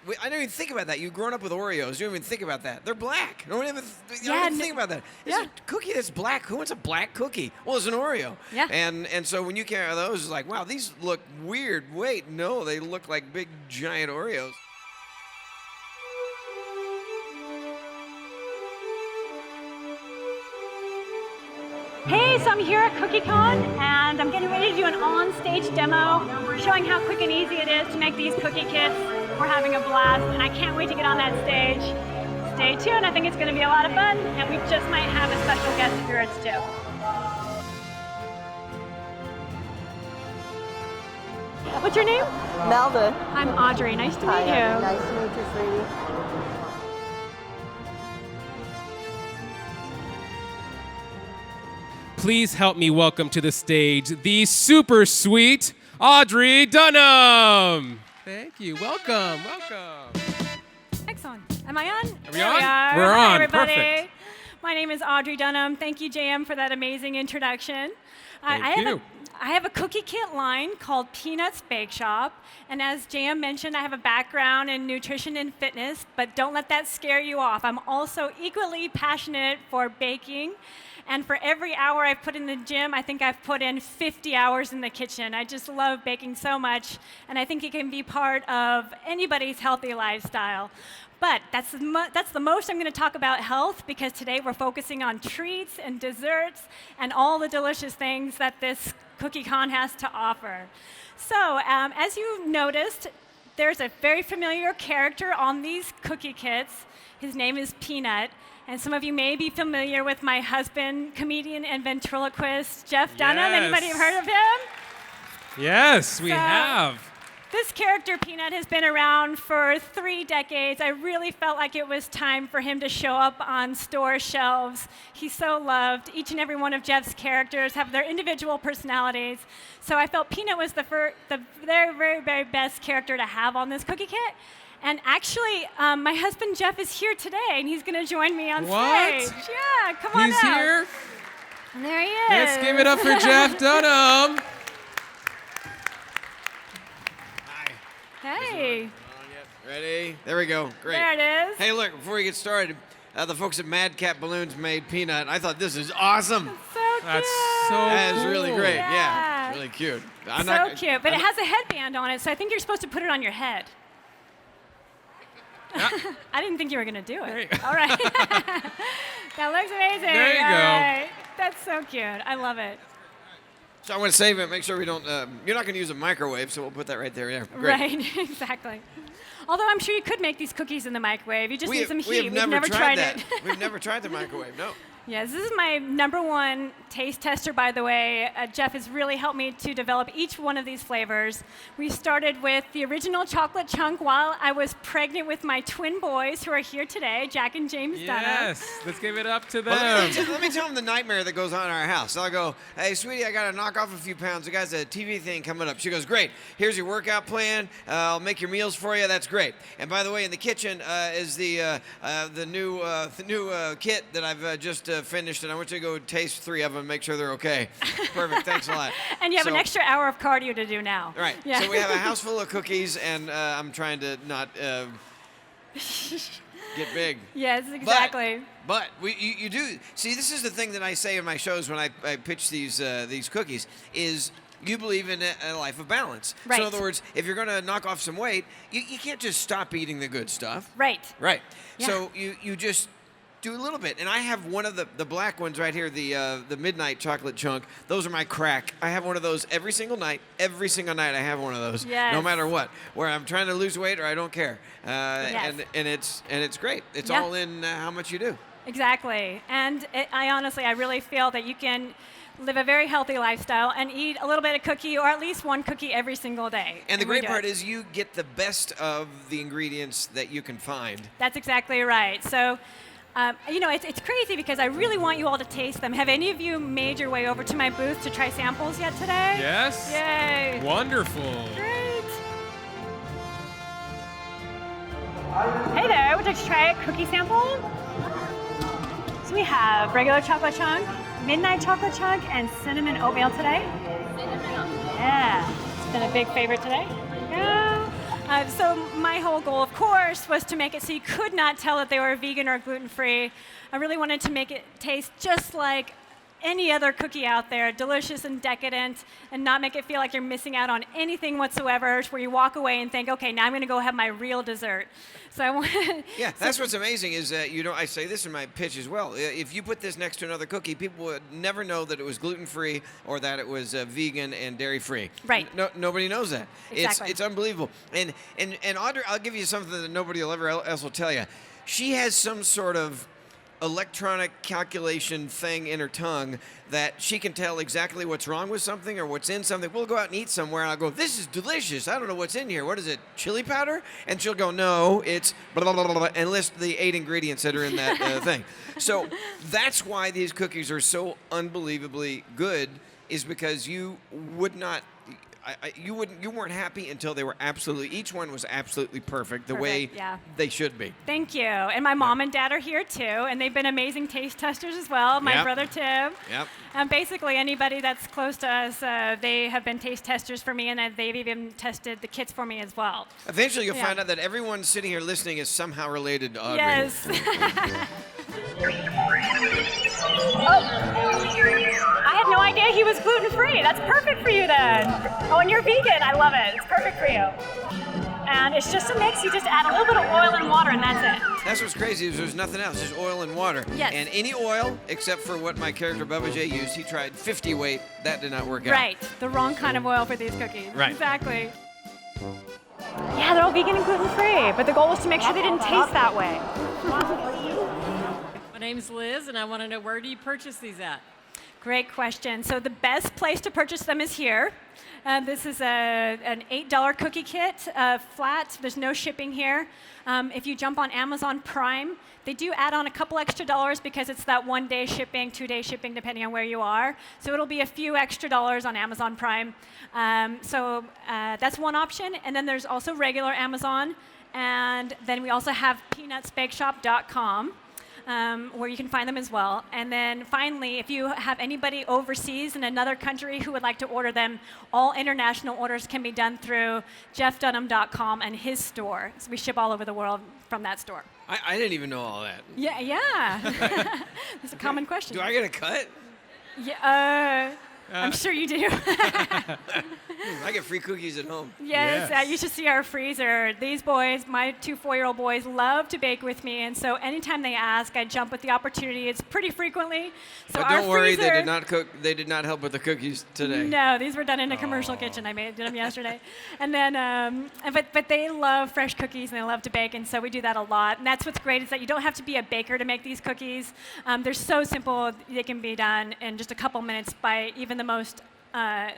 I don't even think about that. You've grown up with Oreos. You don't even think about that. They're black. You don't even think about that. It's a cookie that's black. Who wants a black cookie? Well, it's an Oreo. Yeah. And so when you carry those, it's like, wow, these look weird. Wait, no, they look like big, giant Oreos. Hey, so I'm here at CookieCon, and I'm getting ready to do an on-stage demo showing how quick and easy it is to make these cookie kits. We're having a blast, and I can't wait to get on that stage. Stay tuned, I think it's going to be a lot of fun, and we just might have a special guest appearance too. What's your name? Melda. I'm Audrey. Nice to meet you. Nice to meet you, sweetie. Please help me welcome to the stage the super sweet Audrey Dunham. Thank you. Welcome. Excellent. Am I on? Are we There on? We are. We're Hi, on. everybody. Perfect. My name is Audrey Dunham. Thank you, JM, for that amazing introduction. Thank you. I have a cookie kit line called Peanuts Bake Shop, and as JM mentioned, I have a background in nutrition and fitness, but don't let that scare you off. I'm also equally passionate for baking, and for every hour I've put in the gym, I think I've put in 50 hours in the kitchen. I just love baking so much, and I think it can be part of anybody's healthy lifestyle. But that's the most I'm going to talk about health, because today we're focusing on treats and desserts and all the delicious things that this CookieCon has to offer. So as you noticed, there's a very familiar character on these cookie kits. His name is Peanut. And some of you may be familiar with my husband, comedian and ventriloquist, Jeff Dunham. Yes. Anybody have heard of him? Yes, we have. This character, Peanut, has been around for 3 decades. I really felt like it was time for him to show up on store shelves. He's so loved. Each and every one of Jeff's characters have their individual personalities. So I felt Peanut was the very, very, very best character to have on this cookie kit. And actually, my husband Jeff is here today, and he's going to join me on What? stage. Yeah, come on He's out. here. And there he is. Let's give it up for Jeff Dunham. Hey. Ready? There we go. Great. There it is. Hey, look, before we get started, the folks at Madcap Balloons made Peanut. I thought this is awesome. So cute. That's so That is really cool. great. Yeah. It's really cute. So cute, but it has a headband on it, so I think you're supposed to put it on your head. I didn't think you were going to do it. All right. That looks amazing. There you All go. right. That's so cute. I love it. So I want to save it. Make sure we don't. You're not going to use a microwave, so we'll put that right there. Yeah. Great. Right, exactly. Although I'm sure you could make these cookies in the microwave. You just need some heat. We have We've never tried it. that. We've never tried the microwave. No. Yes, this is my #1 taste tester, by the way. Jeff has really helped me to develop each one of these flavors. We started with the original chocolate chunk while I was pregnant with my twin boys, who are here today, Jack and James Dunham. Yes, let's give it up to them. Well, let me tell them the nightmare that goes on in our house. I'll go, hey, sweetie, I got to knock off a few pounds. The guy's a TV thing coming up. She goes, great. Here's your workout plan. I'll make your meals for you. That's great. And by the way, in the kitchen is the new kit that I've just finished, and I want you to go taste 3 of them and make sure they're okay. Perfect. Thanks a lot. And you have an extra hour of cardio to do now. Right. Yeah. So we have a house full of cookies, and I'm trying to not get big. Yes, exactly. But you do see. This is the thing that I say in my shows when I pitch these cookies is. You believe in a life of balance. Right. So in other words, if you're going to knock off some weight, you can't just stop eating the good stuff. Right. Right. Yeah. So you just do a little bit. And I have one of the black ones right here, the midnight chocolate chunk. Those are my crack. I have one of those every single night. Every single night I have one of those. Yes. No matter what. Where I'm trying to lose weight or I don't care. Yes. And it's great. It's Yeah. all in how much you do. Exactly. And I really feel that you can live a very healthy lifestyle and eat a little bit of cookie, or at least one cookie every single day. And the we great do part it. is you get the best of the ingredients that you can find. That's exactly right. So, it's crazy because I really want you all to taste them. Have any of you made your way over to my booth to try samples yet today? Yes. Yay. Wonderful. Great. Hey there, would you like to try a cookie sample? So we have regular chocolate chunk, midnight chocolate chunk, and cinnamon oatmeal today. Yeah, it's been a big favorite today. There you go. So my whole goal, of course, was to make it so you could not tell that they were vegan or gluten-free. I really wanted to make it taste just like any other cookie out there, delicious and decadent, and not make it feel like you're missing out on anything whatsoever, where you walk away and think, okay, now I'm going to go have my real dessert. So I want. Yeah, that's what's amazing is that, I say this in my pitch as well. If you put this next to another cookie, people would never know that it was gluten-free or that it was vegan and dairy-free. Right. No, nobody knows that. Exactly. It's unbelievable. And Audrey, I'll give you something that nobody else will tell you. She has some sort of electronic calculation thing in her tongue that she can tell exactly what's wrong with something or what's in something. We'll go out and eat somewhere, and I'll go, this is delicious. I don't know what's in here. What is it, chili powder? And she'll go, no, it's blah, blah, blah, blah, and list the 8 ingredients that are in that thing. So that's why these cookies are so unbelievably good, is because you would not... you weren't happy until they were each one was absolutely perfect, the way they should be. Thank you. And my mom and dad are here too, and they've been amazing taste testers as well. My brother Tim. Yep. Basically anybody that's close to us, they have been taste testers for me, and they've even tested the kits for me as well. Eventually you'll find out that everyone sitting here listening is somehow related to Audrey. Yes. I had no idea he was gluten-free. That's perfect for you then. Oh, and you're vegan. I love it. It's perfect for you. And it's just a mix. You just add a little bit of oil and water, and that's it. That's what's crazy is there's nothing else. Just oil and water. Yes. And any oil, except for what my character Bubba J used. He tried 50 weight. That did not work out. Right. The wrong kind of oil for these cookies. Right. Exactly. Yeah, they're all vegan and gluten-free, but the goal was to make sure they didn't taste that way. My name's Liz, and I want to know, where do you purchase these at? Great question. So the best place to purchase them is here. This is an $8 cookie kit, flat. There's no shipping here. If you jump on Amazon Prime, they do add on a couple extra dollars because it's that 1-day shipping, 2-day shipping, depending on where you are. So it'll be a few extra dollars on Amazon Prime. So that's one option. And then there's also regular Amazon. And then we also have peanutsbakeshop.com. Where you can find them as well. And then finally, if you have anybody overseas in another country who would like to order them, all international orders can be done through jeffdunham.com and his store. So we ship all over the world from that store. I didn't even know all that. Yeah. That's a common question. Do I get a cut? Yeah. I'm sure you do. I get free cookies at home. Yes. You should see our freezer. These boys, my 2 4-year-old boys, love to bake with me, and so anytime they ask, I jump at the opportunity. It's pretty frequently. So but don't worry, they did not cook. They did not help with the cookies today. No, these were done in a commercial kitchen. I did them yesterday, and then but they love fresh cookies and they love to bake, and so we do that a lot. And that's what's great is that you don't have to be a baker to make these cookies. They're so simple; they can be done in just a couple minutes by even the most. I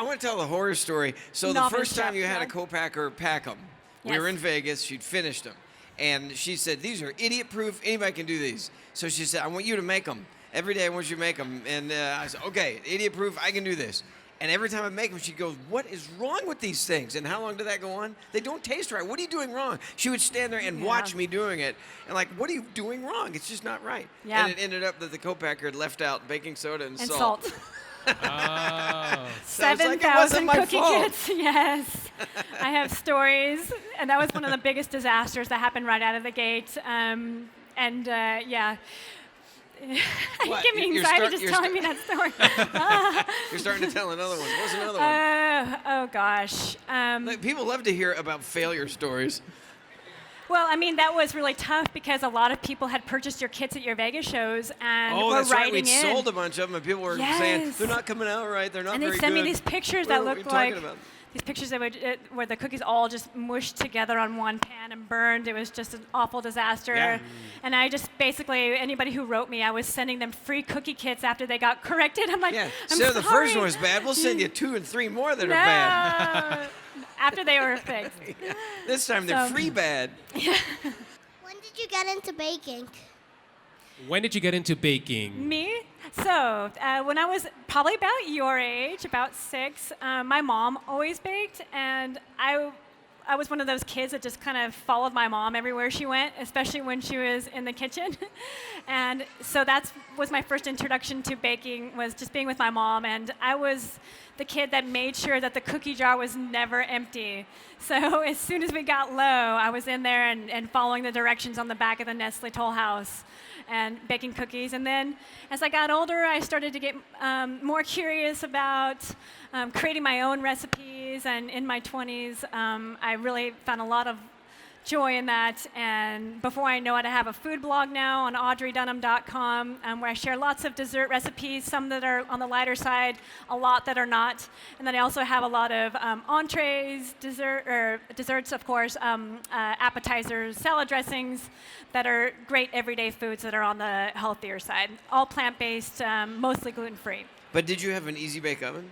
want to tell the horror story. So the first time you had a co-packer pack them, we were in Vegas. She'd finished them. And she said, these are idiot-proof. Anybody can do these. So she said, I want you to make them. Every day I want you to make them. And I said, okay, idiot-proof, I can do this. And every time I make them, she'd go, what is wrong with these things? And how long did that go on? They don't taste right. What are you doing wrong? She would stand there and watch me doing it. And like, what are you doing wrong? It's just not right. Yeah. And it ended up that the co-packer had left out baking soda and salt. Oh. 7,000 cookie kits. Yes. I have stories. And that was one of the biggest disasters that happened right out of the gate. Yeah. What? Give me anxiety just telling me that story. You're starting to tell another one. What's another one? Oh, gosh. People love to hear about failure stories. Well, I mean, that was really tough because a lot of people had purchased your kits at your Vegas shows and were that's right. writing We'd in. sold a bunch of them, and people were saying, they're not coming out right. They're not very good. And they sent me these pictures that looked like about? these pictures that where the cookies all just mushed together on one pan and burned. It was just an awful disaster. Yeah. And I just basically, anybody who wrote me, I was sending them free cookie kits after they got corrected. I'm like, I'm so sorry. the first one was bad. We'll send you 2 and 3 more that are bad. After they were fixed. This time they're free bad. When did you get into baking? When did you get into baking? Me? So when I was probably about your age, about 6, my mom always baked, and I I was one of those kids that just kind of followed my mom everywhere she went, especially when she was in the kitchen. And so that was my first introduction to baking, was just being with my mom. And I was the kid that made sure that the cookie jar was never empty. So as soon as we got low, I was in there and following the directions on the back of the Nestle Toll House and baking cookies. And then as I got older, I started to get more curious about creating my own recipes. And in my 20s, I really found a lot of joy in that. And before I know it, I have a food blog now on audreydunham.com where I share lots of dessert recipes, some that are on the lighter side, a lot that are not. And then I also have a lot of entrees, desserts, of course, appetizers, salad dressings that are great everyday foods that are on the healthier side. All plant-based, mostly gluten-free. But did you have an easy bake oven?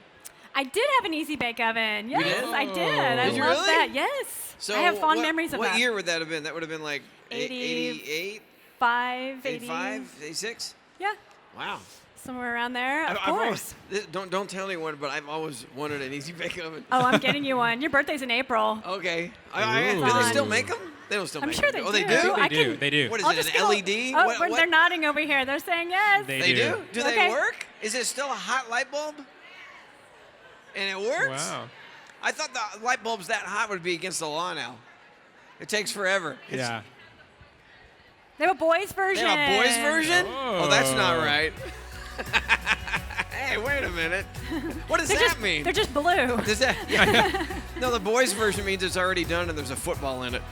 I did have an easy bake oven. Yes, did? I did. I Did you love really? that. Yes. So I have fond memories of that. What year would that have been? That would have been like 88, 88, 80. 85, 86? Yeah, Wow. somewhere around there. Of I've course. always, don't tell anyone, but I've always wanted an easy bake oven. Oh, I'm getting you one. Your birthday's in April. Okay. Do Ooh. they still make them? They don't still I'm make sure them. they Oh, they do. do? I They do. can- They do. What is I'll it, just an go- LED? Oh, What- they're nodding over here. They're saying yes. They They do. do? Do Okay. they work? Is it still a hot light bulb? And it works? Wow. I thought the light bulbs that hot would be against the law now. It takes forever. Yeah. They have a boys They version. have a boys version? Oh. Oh, that's not right. Hey, wait a minute. What does They're that just, mean? They're just blue. Does that? Yeah. No, the boys version means it's already done and there's a football in it.